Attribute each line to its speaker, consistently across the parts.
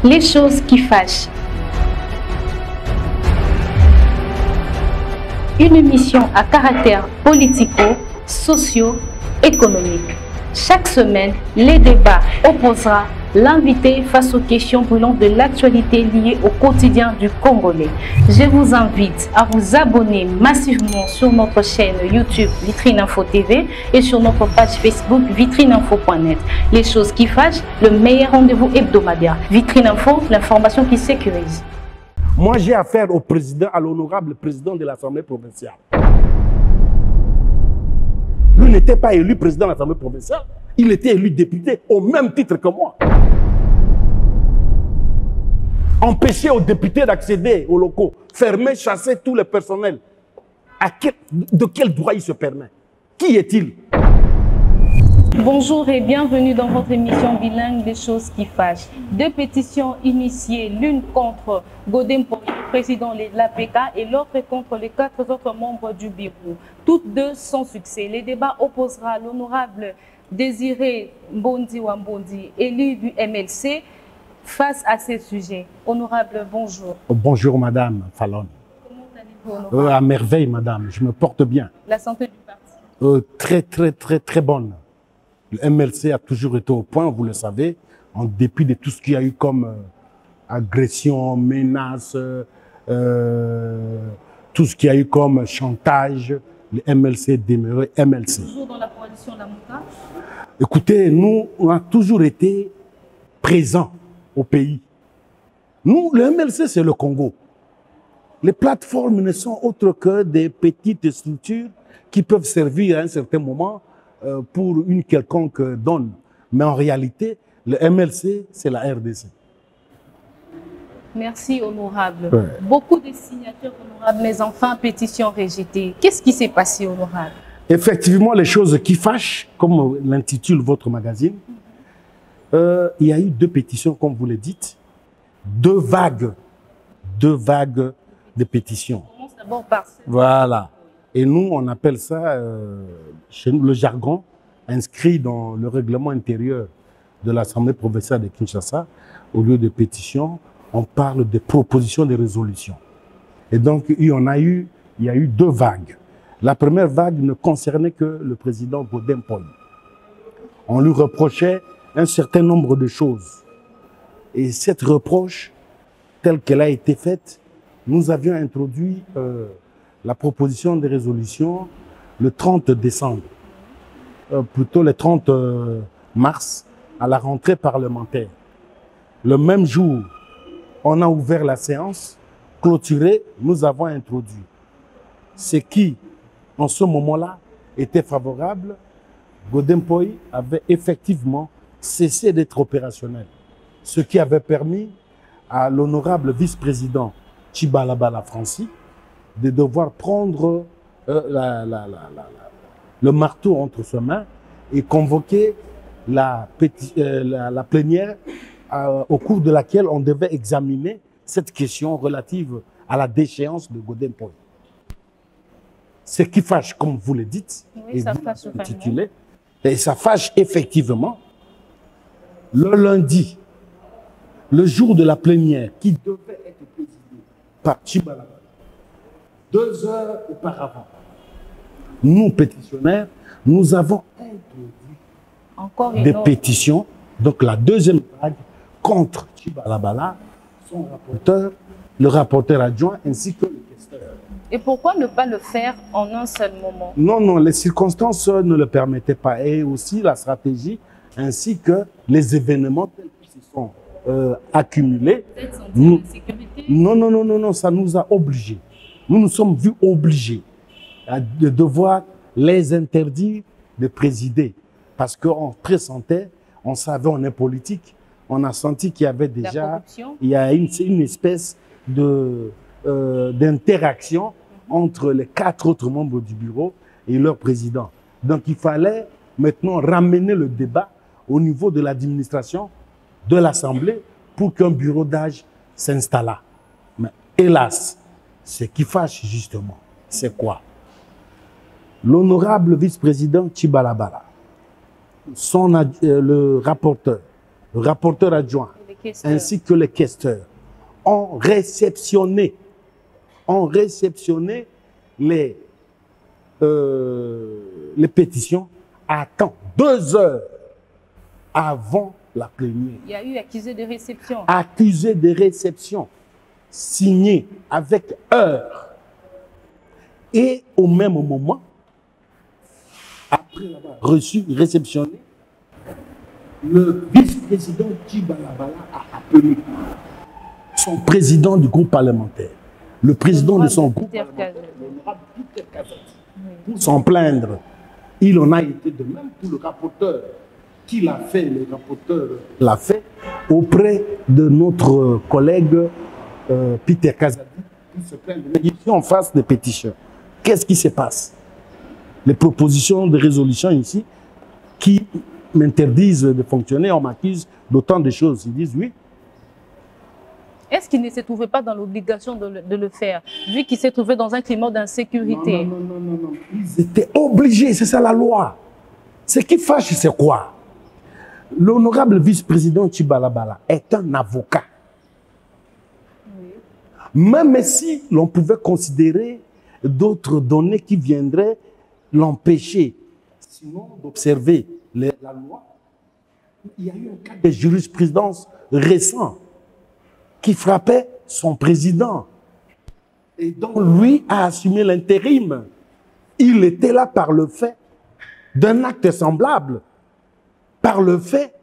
Speaker 1: Les choses qui fâchent. Une émission à caractère politico-socio-économique. Chaque semaine, les débats opposera l'invité face aux questions brûlantes de l'actualité liée au quotidien du Congolais. Je vous invite à vous abonner massivement sur notre chaîne YouTube Vitrine Info TV et sur notre page Facebook vitrineinfo.net. Les choses qui fâchent, le meilleur rendez-vous hebdomadaire. Vitrine Info, l'information qui sécurise.
Speaker 2: Moi, j'ai affaire au président, à l'honorable président de l'Assemblée provinciale. Lui n'était pas élu président de l'Assemblée provinciale, il était élu député au même titre que moi. Empêcher aux députés d'accéder aux locaux, fermer, chasser tous les personnels. De quel droit il se permet? Qui est-il?
Speaker 1: Bonjour et bienvenue dans votre émission bilingue des choses qui fâchent. Deux pétitions initiées, l'une contre Godem Mpoyi, président de l'APK, et l'autre contre les 4 autres membres du bureau. Toutes deux sans succès. Les débats opposera l'honorable Désiré Mbondi Wambondi, élu du MLC, face à ces sujets. Honorable, bonjour.
Speaker 2: Bonjour Madame Fallon.
Speaker 1: Comment allez-vous, honorable?
Speaker 2: À merveille Madame, je me porte bien.
Speaker 1: La santé du parti?
Speaker 2: Très bonne. Le MLC a toujours été au point, vous le savez, en dépit de tout ce qu'il y a eu comme agression, menace, tout ce qu'il y a eu comme chantage, le MLC demeuré MLC.
Speaker 1: Toujours dans la coalition Lamouka?
Speaker 2: Écoutez, nous, on a toujours été présents au pays. Nous, le MLC, c'est le Congo. Les plateformes ne sont autres que des petites structures qui peuvent servir à un certain moment pour une quelconque donne. Mais en réalité, le MLC, c'est la RDC.
Speaker 1: Merci, honorable.
Speaker 2: Ouais.
Speaker 1: Beaucoup de signatures, honorable, mais enfin, pétition rejetée. Qu'est-ce qui s'est passé, honorable?
Speaker 2: Effectivement, les choses qui fâchent, comme l'intitule votre magazine, il y a eu 2 pétitions, comme vous le dites, 2 vagues de pétitions.
Speaker 1: On commence d'abord par celle.
Speaker 2: Voilà. Et nous, on appelle ça, chez nous, le jargon, inscrit dans le règlement intérieur de l'Assemblée provinciale de Kinshasa, au lieu de pétitions, on parle de propositions de résolution. Et donc, il y a eu 2 vagues. La première vague ne concernait que le président Godem Mpoyi. On lui reprochait un certain nombre de choses. Et cette reproche, telle qu'elle a été faite, nous avions introduit la proposition de résolution le 30 décembre, plutôt le 30 mars, à la rentrée parlementaire. Le même jour, on a ouvert la séance, clôturée, nous avons introduit ce qui, en ce moment-là, était favorable. Godem Mpoyi avait effectivement cessé d'être opérationnel, ce qui avait permis à l'honorable vice-président Chibalabala Francis de devoir prendre le marteau entre ses mains et convoquer la plénière au cours de laquelle on devait examiner cette question relative à la déchéance de Godem Mpoyi. Ce qui fâche, comme vous le dites,
Speaker 1: Oui, ça fâche
Speaker 2: intitulé, et ça fâche effectivement le lundi, le jour de la plénière qui devait être présidée par Chibalabala. 2 heures auparavant, nous, pétitionnaires, nous avons introduit des pétitions, donc la deuxième vague, contre Chibalabala, son rapporteur, le rapporteur adjoint, ainsi que le questeur.
Speaker 1: Et pourquoi ne pas le faire en un seul moment?
Speaker 2: Non, les circonstances ne le permettaient pas. Et aussi la stratégie, ainsi que les événements tels qu'ils se sont accumulés.
Speaker 1: Peut-être sentir l'insécurité?
Speaker 2: Non, ça nous a obligés. Nous nous sommes vus obligés de devoir les interdire de présider. Parce qu'on pressentait, on savait, on est politique, on a senti qu'il y avait déjà une espèce d'interaction entre les 4 autres membres du bureau et leur président. Donc il fallait maintenant ramener le débat au niveau de l'administration, de l'Assemblée, pour qu'un bureau d'âge s'installât. Mais hélas, ce qui fâche justement, c'est quoi? L'honorable vice-président Chibalabala, le rapporteur adjoint ainsi que les questeurs ont réceptionné les pétitions à temps, 2 heures avant la plénière.
Speaker 1: Il y a eu accusé de réception.
Speaker 2: Accusé de réception, signé avec heure. Et au même moment, après avoir reçu, réceptionné, le vice-président Tchibalabala a appelé son président du groupe parlementaire, le président de son groupe parlementaire, l'honorable Peter Kazadi, pour s'en plaindre. Il en a été de même pour le rapporteur qui l'a fait, le rapporteur l'a fait auprès de notre collègue Peter Kazadi, qui se plaint de ici en face des pétitions. Qu'est-ce qui se passe? Les propositions de résolution ici qui m'interdisent de fonctionner, on m'accuse d'autant de choses. Ils disent oui.
Speaker 1: Est-ce qu'il ne se trouvait pas dans l'obligation de le faire, vu qu'il s'est trouvé dans un climat d'insécurité?
Speaker 2: Non. Ils étaient obligés, c'est ça la loi. Ce qui fâche, c'est quoi? L'honorable vice-président Tchibalabala est un avocat.
Speaker 1: Oui.
Speaker 2: Même si l'on pouvait considérer d'autres données qui viendraient l'empêcher, sinon d'observer la loi, il y a eu un cas de jurisprudence récent qui frappait son président et dont lui a assumé l'intérim. Il était là par le fait d'un acte semblable, par le fait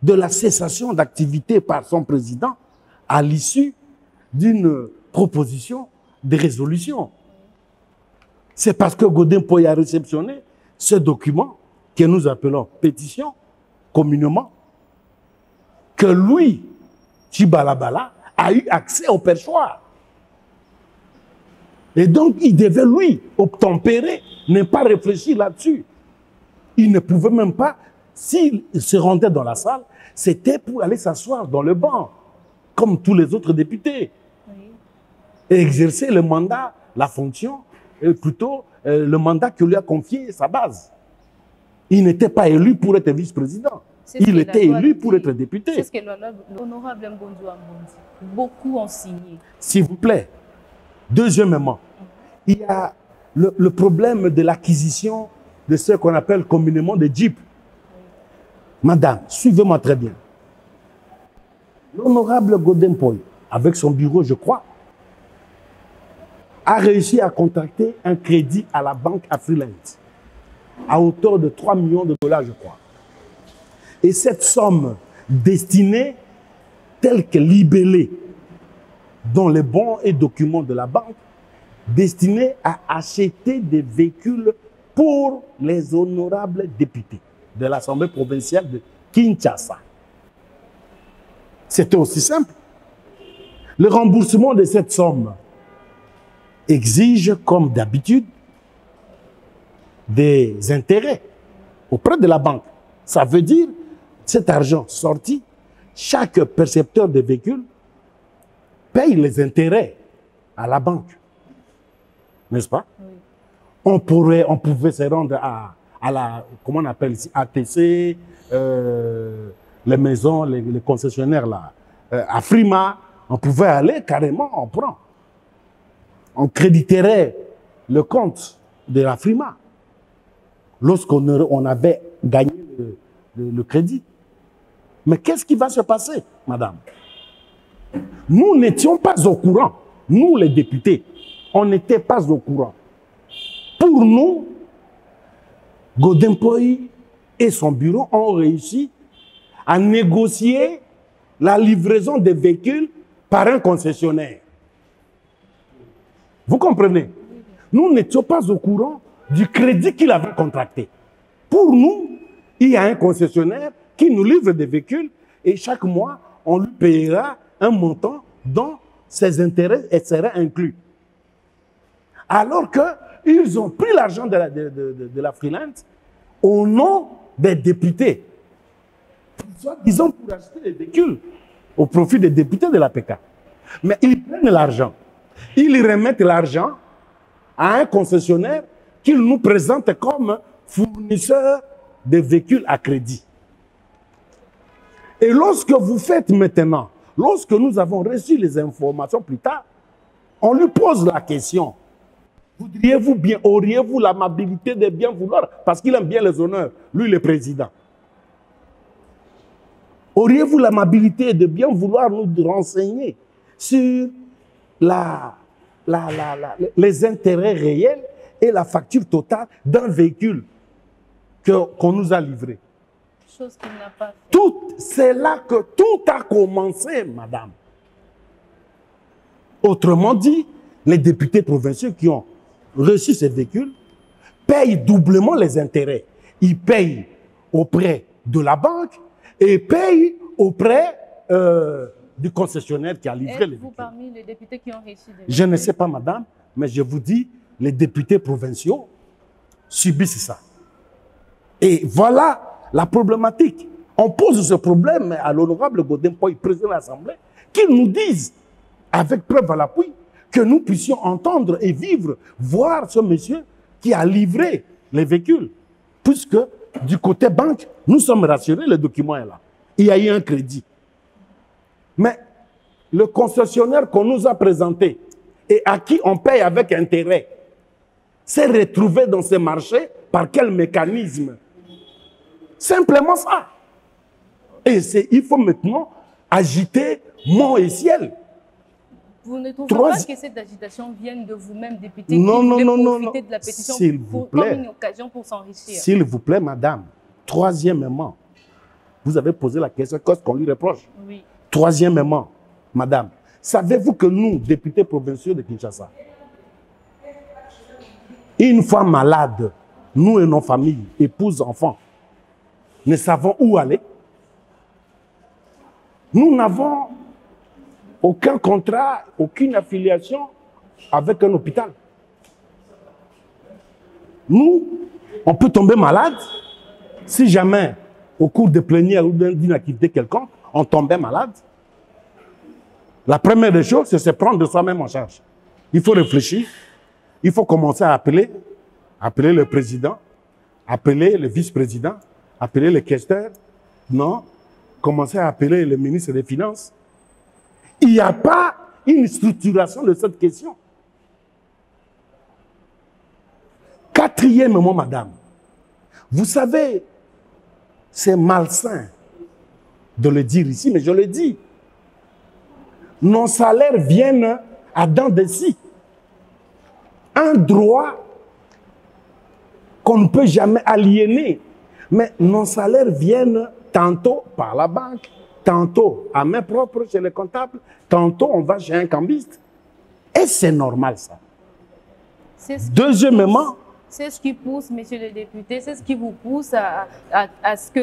Speaker 2: de la cessation d'activité par son président à l'issue d'une proposition de résolution. C'est parce que Godin Poy a réceptionné ce document que nous appelons pétition, communément, que lui, Tchibalabala, a eu accès au perchoir. Et donc, il devait, lui, obtempérer, ne pas réfléchir là-dessus. Il ne pouvait même pas, s'il se rendait dans la salle, c'était pour aller s'asseoir dans le banc, comme tous les autres députés.
Speaker 1: Oui.
Speaker 2: Et exercer le mandat, la fonction, plutôt le mandat que lui a confié sa base. Il n'était pas élu pour être vice-président. Il était élu pour être député.
Speaker 1: C'est ce que l'honorable Mbonzo a dit. Beaucoup ont signé.
Speaker 2: S'il vous plaît. Deuxièmement, il y a le problème de l'acquisition de ce qu'on appelle communément des jeeps. Madame, suivez-moi très bien. L'honorable Godin Poy, avec son bureau, je crois, a réussi à contracter un crédit à la banque Afriland à hauteur de 3 millions de dollars, je crois. Et cette somme destinée, telle que libellée dans les bons et documents de la banque, destinée à acheter des véhicules pour les honorables députés de l'Assemblée provinciale de Kinshasa. C'était aussi simple. Le remboursement de cette somme exige, comme d'habitude, des intérêts auprès de la banque. Ça veut dire, cet argent sorti, chaque percepteur de véhicules paye les intérêts à la banque. N'est-ce pas? Oui. On pouvait se rendre à la, comment on appelle ici, ATC, les maisons, les concessionnaires là, à Frima, on pouvait aller carrément, on prend. On créditerait le compte de la Frima lorsqu'on avait gagné le crédit. Mais qu'est-ce qui va se passer, madame? Nous n'étions pas au courant. Nous, les députés, on n'était pas au courant. Pour nous, Godin Poy et son bureau ont réussi à négocier la livraison des véhicules par un concessionnaire. Vous comprenez? Nous n'étions pas au courant du crédit qu'il avait contracté. Pour nous, il y a un concessionnaire qui nous livre des véhicules et chaque mois, on lui payera un montant dont ses intérêts seraient inclus. Alors qu'ils ont pris l'argent de la freelance au nom des députés. Disons pour acheter des véhicules au profit des députés de l'APK. Mais ils prennent l'argent. Ils remettent l'argent à un concessionnaire qu'ils nous présentent comme fournisseur de véhicules à crédit. Et lorsque vous faites maintenant, lorsque nous avons reçu les informations plus tard, on lui pose la question. Voudriez-vous bien, auriez-vous l'amabilité de bien vouloir, parce qu'il aime bien les honneurs, lui le président. Auriez-vous l'amabilité de bien vouloir nous renseigner sur les intérêts réels et la facture totale d'un véhicule qu'on nous a livré?
Speaker 1: Chose qu'il n'a pas fait.
Speaker 2: C'est là que tout a commencé, madame. Autrement dit, les députés provinciaux qui ont reçu ces véhicules payent doublement les intérêts. Ils payent auprès de la banque et payent auprès du concessionnaire qui a livré les véhicules.
Speaker 1: Êtes-vous parmi les députés qui ont reçu des véhicules?
Speaker 2: Je ne sais pas, madame, mais je vous dis, les députés provinciaux subissent ça. Et voilà la problématique. On pose ce problème à l'honorable Godin Poy, président de l'Assemblée, qu'il nous dise, avec preuve à l'appui, que nous puissions entendre et vivre, voir ce monsieur qui a livré les véhicules. Puisque du côté banque, nous sommes rassurés, le document est là. Il y a eu un crédit. Mais le concessionnaire qu'on nous a présenté et à qui on paye avec intérêt s'est retrouvé dans ces marchés par quel mécanisme? Simplement ça. Et il faut maintenant agiter mont et ciel.
Speaker 1: Vous ne trouvez pas que cette agitation vienne de vous-même, député,
Speaker 2: non,
Speaker 1: qui voulez
Speaker 2: non,
Speaker 1: profiter de la pétition
Speaker 2: comme
Speaker 1: une occasion pour s'enrichir?
Speaker 2: S'il vous plaît, madame. Troisièmement, vous avez posé la question, qu'est-ce qu'on lui reproche?
Speaker 1: Oui.
Speaker 2: Troisièmement, madame, savez-vous que nous, députés provinciaux de Kinshasa, une fois malades, nous et nos familles, épouses, enfants, ne savons où aller? Nous n'avons aucun contrat, aucune affiliation avec un hôpital. Nous, on peut tomber malade si jamais, au cours de plénière ou d'une activité quelconque, on tombait malade. La première des choses, c'est se prendre de soi-même en charge. Il faut réfléchir. Il faut commencer à appeler le président, appeler le vice-président, appeler le questeur. Non, commencer à appeler le ministre des Finances. Il n'y a pas une structuration de cette question. Quatrièmement, madame, vous savez, c'est malsain de le dire ici, mais je le dis. Nos salaires viennent à dents de scie. Un droit qu'on ne peut jamais aliéner. Mais nos salaires viennent tantôt par la banque, tantôt à main propre chez les comptables, tantôt on va chez un cambiste. Et c'est normal ça. Deuxièmement,
Speaker 1: c'est ce qui pousse, monsieur le député, c'est ce qui vous pousse à ce que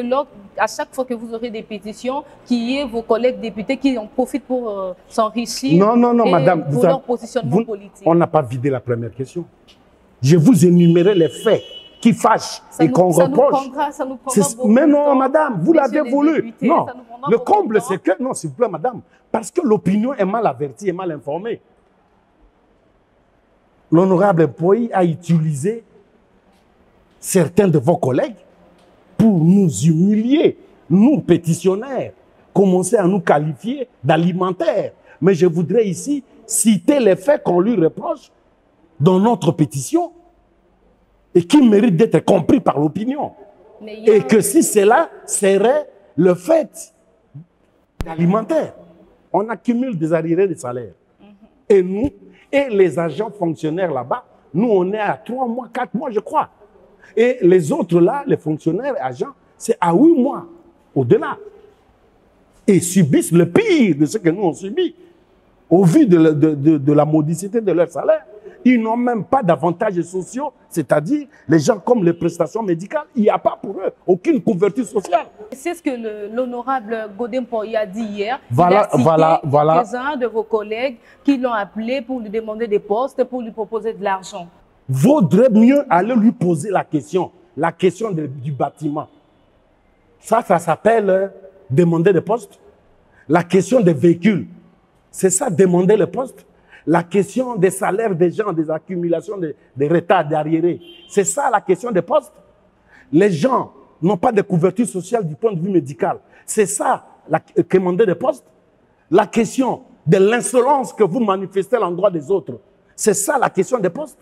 Speaker 1: à chaque fois que vous aurez des pétitions, qu'il y ait vos collègues députés qui en profitent pour s'enrichir.
Speaker 2: Non, madame,
Speaker 1: pour leur positionnement politique.
Speaker 2: On n'a pas vidé la première question. Je vous énumérais les faits qui fâchent et qu'on reproche.
Speaker 1: Ça nous prendra beaucoup
Speaker 2: mais non,
Speaker 1: de temps,
Speaker 2: madame, vous l'avez voulu.
Speaker 1: Députés,
Speaker 2: non, le comble, c'est que... Non, s'il vous plaît, madame, parce que l'opinion est mal avertie et mal informée. L'honorable Poy a utilisé certains de vos collègues pour nous humilier, nous pétitionnaires, commencer à nous qualifier d'alimentaires. Mais je voudrais ici citer les faits qu'on lui reproche dans notre pétition et qui méritent d'être compris par l'opinion. Et que si cela serait le fait d'alimentaire, on accumule des arriérés de salaire. Et nous, et les agents fonctionnaires là-bas, nous on est à 3 mois, 4 mois je crois. Et les autres là, les fonctionnaires et agents, c'est à 8 mois, au-delà. Et subissent le pire de ce que nous on subit. Au vu de la modicité de leur salaire, ils n'ont même pas d'avantages sociaux, c'est-à-dire les gens comme les prestations médicales, il n'y a pas pour eux aucune couverture sociale.
Speaker 1: C'est ce que l'honorable Godin Poy a dit hier.
Speaker 2: Voilà.
Speaker 1: Quelques-uns de vos collègues qui l'ont appelé pour lui demander des postes, pour lui proposer de l'argent.
Speaker 2: Vaudrait mieux aller lui poser la question du bâtiment. Ça s'appelle demander des postes. La question des véhicules, c'est ça, demander les postes. La question des salaires des gens, des accumulations des retards, des arriérés, c'est ça la question des postes. Les gens n'ont pas de couverture sociale du point de vue médical. C'est ça quémander des postes, la question de l'insolence que vous manifestez à l'endroit des autres. C'est ça la question des postes.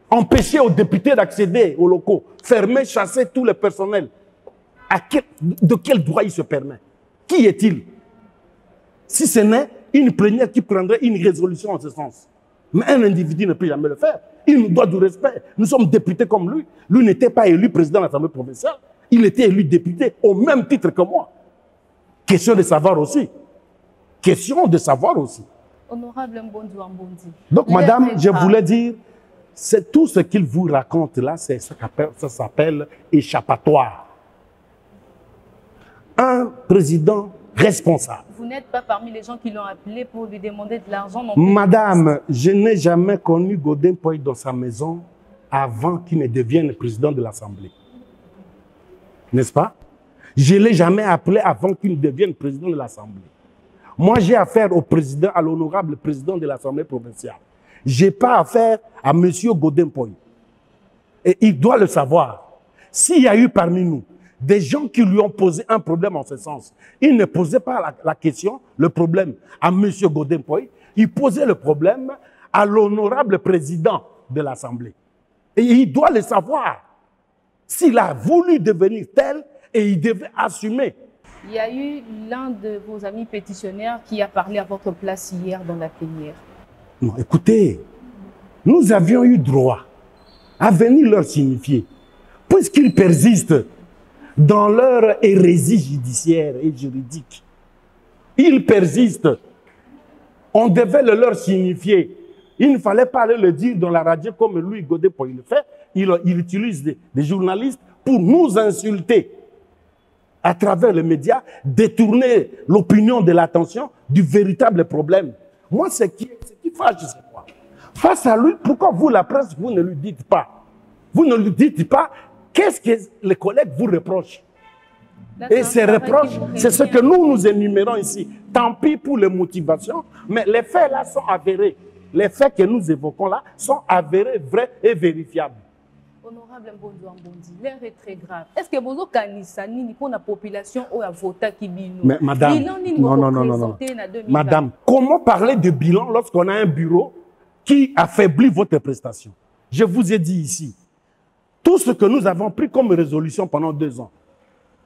Speaker 2: Empêcher aux députés d'accéder aux locaux, fermer, chasser tous les personnels. De quel droit il se permet? Qui est-il? Si ce n'est une plénière qui prendrait une résolution en ce sens. Mais un individu ne peut jamais le faire. Il nous doit du respect. Nous sommes députés comme lui. Lui n'était pas élu président de l'Assemblée provinciale. Il était élu député au même titre que moi. Question de savoir aussi. Question de savoir aussi.
Speaker 1: Honorable Mbondi Wambondi.
Speaker 2: Donc, madame, je voulais dire, c'est tout ce qu'il vous raconte là, ça s'appelle échappatoire. Un président responsable.
Speaker 1: Vous n'êtes pas parmi les gens qui l'ont appelé pour lui demander de l'argent non plus.
Speaker 2: Madame, je n'ai jamais connu Godin Poy dans sa maison avant qu'il ne devienne président de l'Assemblée. N'est-ce pas? Je ne l'ai jamais appelé avant qu'il ne devienne président de l'Assemblée. Moi, j'ai affaire au président, à l'honorable président de l'Assemblée provinciale. Je n'ai pas affaire à M. Godin Poy. Et il doit le savoir. S'il y a eu parmi nous des gens qui lui ont posé un problème en ce sens, il ne posait pas la question, le problème à M. Godin Poy, il posait le problème à l'honorable président de l'Assemblée. Et il doit le savoir. S'il a voulu devenir tel, et il devait assumer.
Speaker 1: Il y a eu l'un de vos amis pétitionnaires qui a parlé à votre place hier dans la plénière.
Speaker 2: Non, écoutez, nous avions eu droit à venir leur signifier, puisqu'ils persistent dans leur hérésie judiciaire et juridique. Ils persistent. On devait le leur signifier. Il ne fallait pas aller le dire dans la radio comme Louis Godin Poy le fait. Il utilise des journalistes pour nous insulter à travers les médias, détourner l'opinion de l'attention du véritable problème. Moi, ce qui fâche, c'est quoi? Face à lui, pourquoi vous, la presse, vous ne lui dites pas? Vous ne lui dites pas qu'est-ce que les collègues vous reprochent. Et ces reproches, c'est ce que nous énumérons ici. Tant pis pour les motivations, mais les faits là sont avérés. Les faits que nous évoquons là sont avérés, vrais et vérifiables.
Speaker 1: Honorable Mbondi Wambondi, l'air est très grave. Est-ce que vous avez pour la population ou à voter qui bilan?
Speaker 2: Mais madame, non. Madame, comment parler de bilan lorsqu'on a un bureau qui affaiblit votre prestation? Je vous ai dit ici, tout ce que nous avons pris comme résolution pendant 2 ans,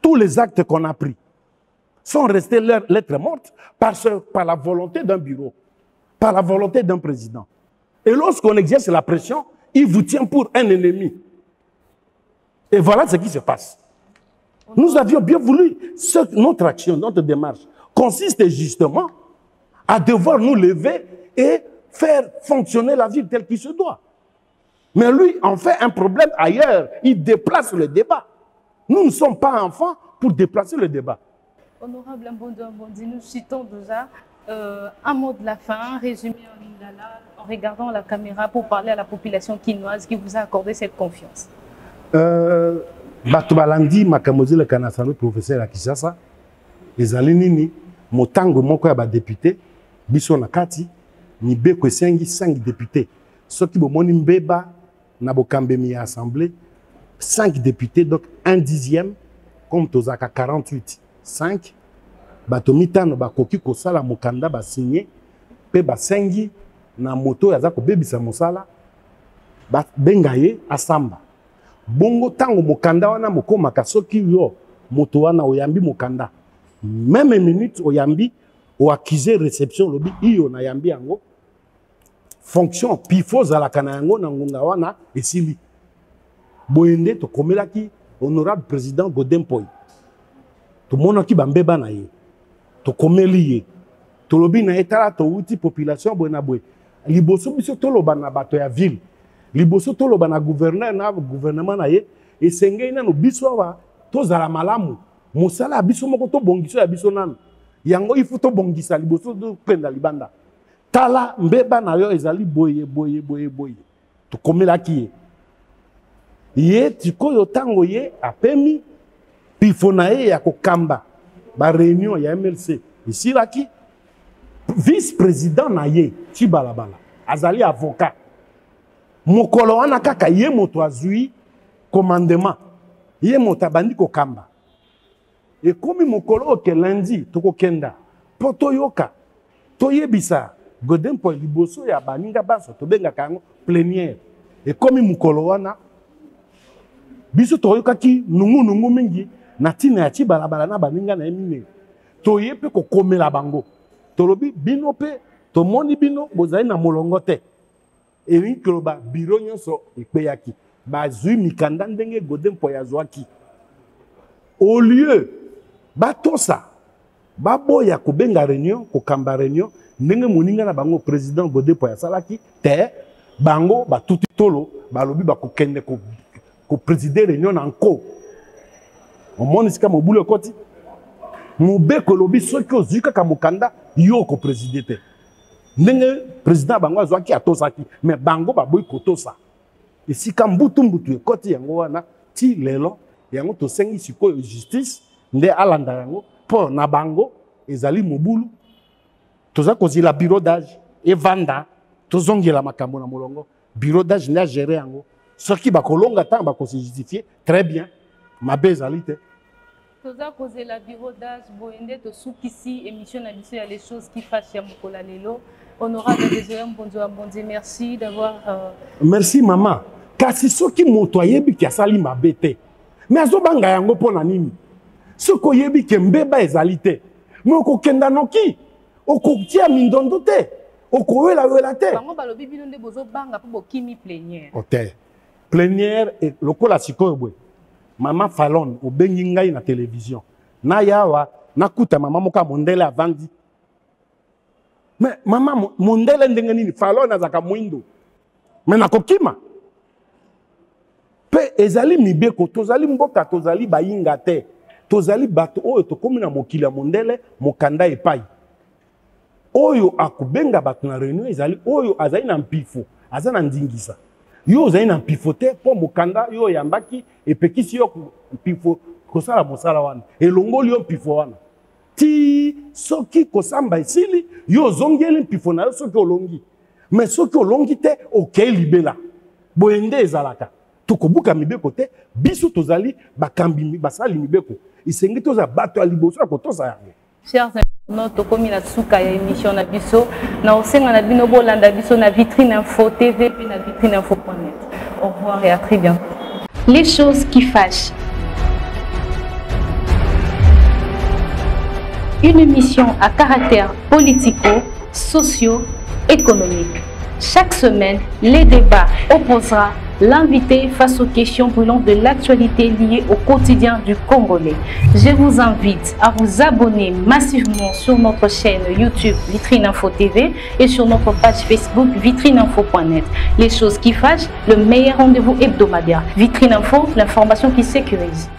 Speaker 2: tous les actes qu'on a pris sont restés lettres mortes par la volonté d'un bureau, par la volonté d'un président. Et lorsqu'on exerce la pression, il vous tient pour un ennemi. Et voilà ce qui se passe. Nous avions bien voulu, notre action, notre démarche, consiste justement à devoir nous lever et faire fonctionner la ville telle qu'il se doit. Mais lui en fait un problème ailleurs. Il déplace le débat. Nous ne sommes pas enfants pour déplacer le débat.
Speaker 1: Honorable Mbondi Wambondi, nous citons déjà un mot de la fin, résumé en lingala, en regardant la caméra pour parler à la population quinoise qui vous a accordé cette confiance.
Speaker 2: Bato balandi makamozi le kanasano professeur à Kinshasa ezali nini motango moko ya ba député biso na kati ni beko 5 députés soki bomoni mbeba na bokambemi ya assemblée 5 députés donc 1/10 comme tozaka 48 5 bato mitano bakoki kosala mokanda ba signé pe ba sengi na moto yaza ko bebisa mosala ba bengaye asamba. Bongo tango mokanda wana mokomaka soki yo moto wana oyambi mokanda même minute oyambi o accuser réception lobi iyo na yambi yango fonction pifo za kana yango na ngonga wana esili boyende to komelaki honorable président Godin Poy to monaki bambeba na ye to komeli ye to lobi na etala to uti population boyena boy liboso biso to loba na bato ya ville liboso toloba na gouverneur na gouvernement na ye esengei nano biso wa tozala malamu mosala biso moko to bongiso ya biso nano yango ifu to bongisa liboso to penda libanda tala mbeba na yo ezali boye to komelaki ye tikoyo tango ye apemi pifo na ye ya kokamba ba réunion ya MLC isilaki vice président na ye Chibalabala azali avocat. Mokolo wana kaka ye moto azui commandement ye moto abandi kokamba Et comme mokolo ke lundi toko kenda poto yoka toyebisa Godin po liboso ya baninga baso tobenga kango plénière. Et comme mokolo wana biso toyoka ki nungu mingi na tina ya balabala na baninga na emine toyepe ko komela bango tolobi bino pe tomoni bino bozali na molongo te eri kloba biro nyonso ekpeyaki bazui mikanda ndenge Godin po ya zwaki au lieu batosa baboya kobenga réunion kokamba réunion ndenge moninga na bango président Godin po ya salaki te bango batuti tolo balobi bakokende ko présider réunion nanko omoni sika mobulu koti mobeko lobi soki ozuka ka mokanda yo ko présider te ndenge président bango azwaki atosaki mais bango baboyi kotosa esika mbutu ekoti yango wana ti lelo yango tosengi sikoyo justice nde alanda yango po na bango ezali mobulu toza kozila bureau d'âge evanda tozongela makambo na molongo bureau d'âge nde agere yango soki bakolonga ntango bakose justifier très bien mabe ezali te
Speaker 1: toza kozela bureau d'âge boyende tosukisi émission na biso ya les choses qui fâchent ya mokola lelo. Honorable Désiré Mbonzo Ambonzi, merci d'avoir
Speaker 2: merci maman kasi soki moto ayebi ki asali mabe te mais azobanga yango mpona nini soki oyebi ke mbeba ezali te me okokenda noki okotia mindondo te okowela te
Speaker 1: bango balobi bino nde bozobanga mpo bokimi plénière
Speaker 2: ote plénière lokola sikoyo boye mama Falon obengi ngai na télévision na yawa nakuta mama moka mondele avandi mais mama mondele ndenge nini Falon azaka mwindo mais nakokima pe ezali mibeko tozali mboka tozali bayinga te tozali bato oyo tokomi na mokili ya mondele mokanda epai oyo akubenga bato na réunion ezali oyo azali na mpifo aza na ndingisa yo ozali na mpifo te mpo mokanda yo oyambaki epekisi yo mpifo kosala mosala wana elongoli yo mpifo wana ti soki kosamba esili yo ozongeli mpifo na yo soki olongi mais soki olongi te okei libela boye nde ezalaka tokobuka mibeko te biso tozali bakambi basali mibeko isengi toza bato ya liboso ya kotosa yango.
Speaker 1: Chers internautes, tokomi na suka ya émission na biso na osenga na bino bolanda biso na Vitrine Info TV et na vitrineinfo.net. Au revoir et à très bientôt. Les choses qui fâchent. Une émission à caractère politico, socio-économique. Chaque semaine, les débats opposera l'invité face aux questions brûlantes de l'actualité liée au quotidien du Congolais. Je vous invite à vous abonner massivement sur notre chaîne YouTube Vitrine Info TV et sur notre page Facebook vitrineinfo.net. Les choses qui fâchent, le meilleur rendez-vous hebdomadaire. Vitrine Info, l'information qui sécurise.